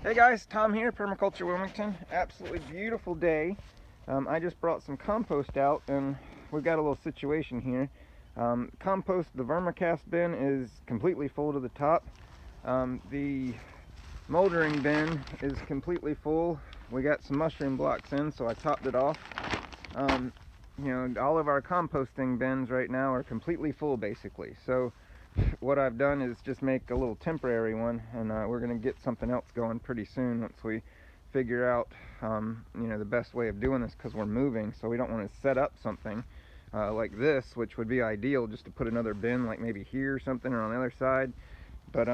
Hey guys, Tom here, Permaculture Wilmington. Absolutely beautiful day. I just brought some compost out and we've got a little situation here. Compost, the vermicast bin is completely full to the top. The moldering bin is completely full. We got some mushroom blocks in, so I topped it off. All of our composting bins right now are completely full basically. So what I've done is just make a little temporary one, and we're going to get something else going pretty soon once we figure out the best way of doing this, because we're moving, so we don't want to set up something like this, which would be ideal just to put another bin like maybe here or something, or on the other side. But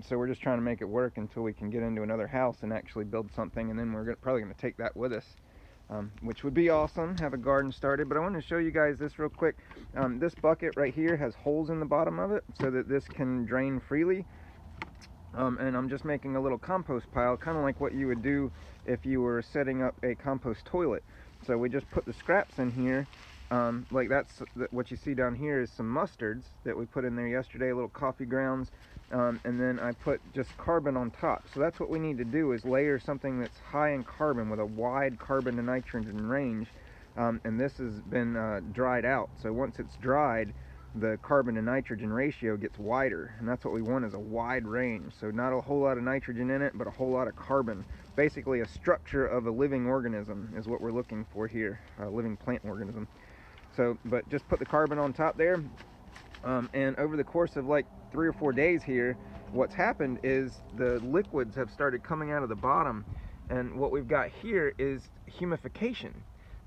so we're just trying to make it work until we can get into another house and actually build something, and then we're probably going to take that with us. Which would be awesome, have a garden started. But I want to show you guys this real quick. This bucket right here has holes in the bottom of it so that this can drain freely. And I'm just making a little compost pile, kind of like what you would do if you were setting up a compost toilet. So we just put the scraps in here. Like what you see down here is some mustards that we put in there yesterday, little coffee grounds. And then I put just carbon on top. So that's what we need to do, is layer something that's high in carbon with a wide carbon to nitrogen range. And this has been dried out. So once it's dried, the carbon to nitrogen ratio gets wider. And that's what we want, is a wide range. So not a whole lot of nitrogen in it, but a whole lot of carbon. Basically a structure of a living organism is what we're looking for here, a living plant organism. So, but just put the carbon on top there. And over the course of like 3 or 4 days here, what's happened is the liquids have started coming out of the bottom, and what we've got here is humification.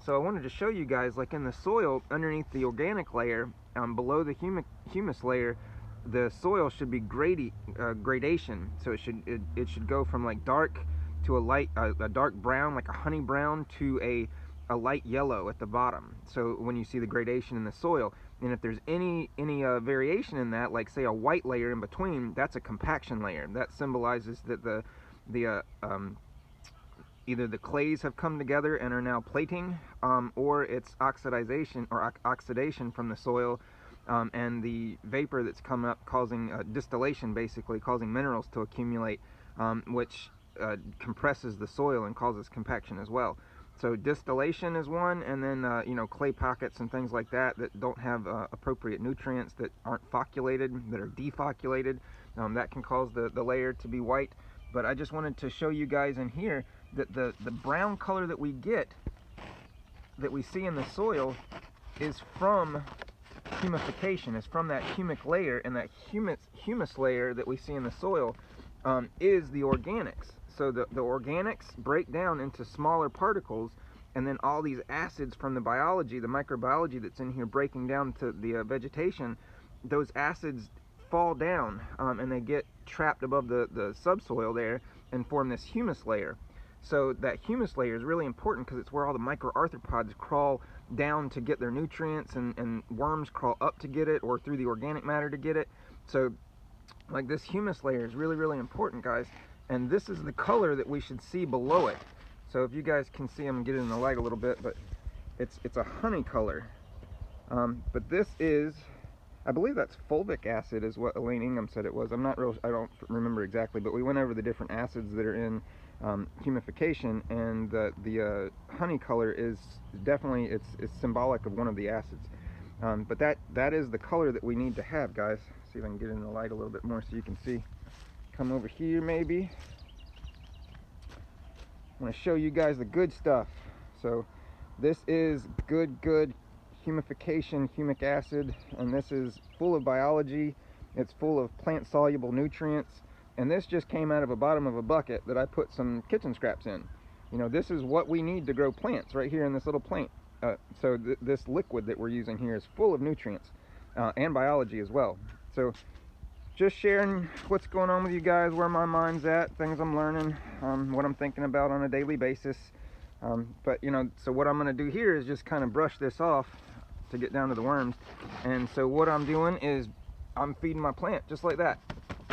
So I wanted to show you guys, like in the soil underneath the organic layer, below the humus layer, the soil should be gradation. So it should go from like dark to a dark brown, like a honey brown, to a light yellow at the bottom. So when you see the gradation in the soil, and if there's any variation in that, like say a white layer in between, that's a compaction layer. That symbolizes that either the clays have come together and are now plating, or it's oxidation from the soil, and the vapor that's come up causing distillation, basically causing minerals to accumulate, which compresses the soil and causes compaction as well. So distillation is one, and then clay pockets and things like that don't have appropriate nutrients, that aren't focculated, that are defocculated, that can cause the layer to be white. But I just wanted to show you guys in here that the brown color that we get, that we see in the soil, is from humification, is from that humic layer, and that humus layer that we see in the soil is the organics. So the organics break down into smaller particles, and then all these acids from the biology, the microbiology that's in here breaking down to the vegetation, those acids fall down and they get trapped above the subsoil there and form this humus layer. So that humus layer is really important because it's where all the microarthropods crawl down to get their nutrients, and worms crawl up to get it, or through the organic matter to get it. So like this humus layer is really, really important, guys. And this is the color that we should see below it. So if you guys can see, I'm gonna get it in the light a little bit, but it's a honey color. But this is, I believe that's fulvic acid is what Elaine Ingham said it was. I don't remember exactly, but we went over the different acids that are in humification, and the honey color is definitely, it's symbolic of one of the acids. But that is the color that we need to have, guys. See if I can get in the light a little bit more so you can see. Come over here maybe. I want to show you guys the good stuff. So this is good humification, humic acid, and this is full of biology. It's full of plant soluble nutrients, and this just came out of the bottom of a bucket that I put some kitchen scraps in. This is what we need to grow plants right here in this little plant. So this liquid that we're using here is full of nutrients and biology as well. So just sharing what's going on with you guys, where my mind's at, things I'm learning, what I'm thinking about on a daily basis. But so what I'm going to do here is just kind of brush this off to get down to the worms. And so what I'm doing is I'm feeding my plant just like that.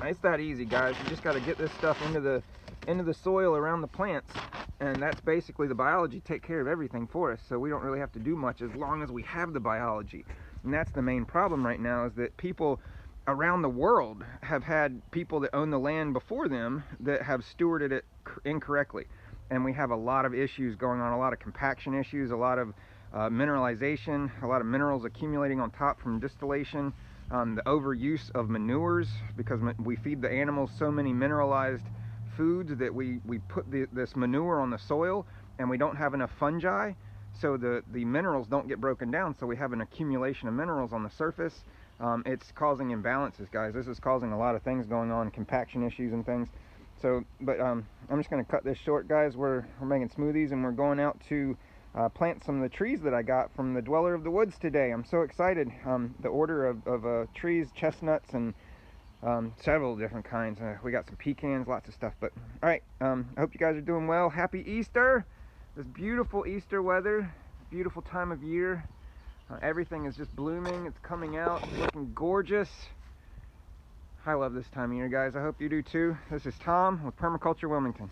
It's that easy, guys. You just got to get this stuff into the soil around the plants, and that's basically the biology take care of everything for us. So we don't really have to do much as long as we have the biology. And that's the main problem right now, is that people around the world have had people that own the land before them that have stewarded it incorrectly. And we have a lot of issues going on, a lot of compaction issues, a lot of mineralization, a lot of minerals accumulating on top from distillation, the overuse of manures, because we feed the animals so many mineralized foods that we put this manure on the soil, and we don't have enough fungi, so the minerals don't get broken down, so we have an accumulation of minerals on the surface. It's causing imbalances, guys. This is causing a lot of things going on, compaction issues and things. So, but I'm just going to cut this short, guys. We're making smoothies, and we're going out to plant some of the trees that I got from the Dweller of the Woods today. I'm so excited. The order of trees, chestnuts, and several different kinds. We got some pecans, lots of stuff. But all right, I hope you guys are doing well. Happy Easter! This beautiful Easter weather, beautiful time of year. Everything is just blooming. It's coming out, it's looking gorgeous. I love this time of year, guys. I hope you do too. This is Tom with Permaculture Wilmington.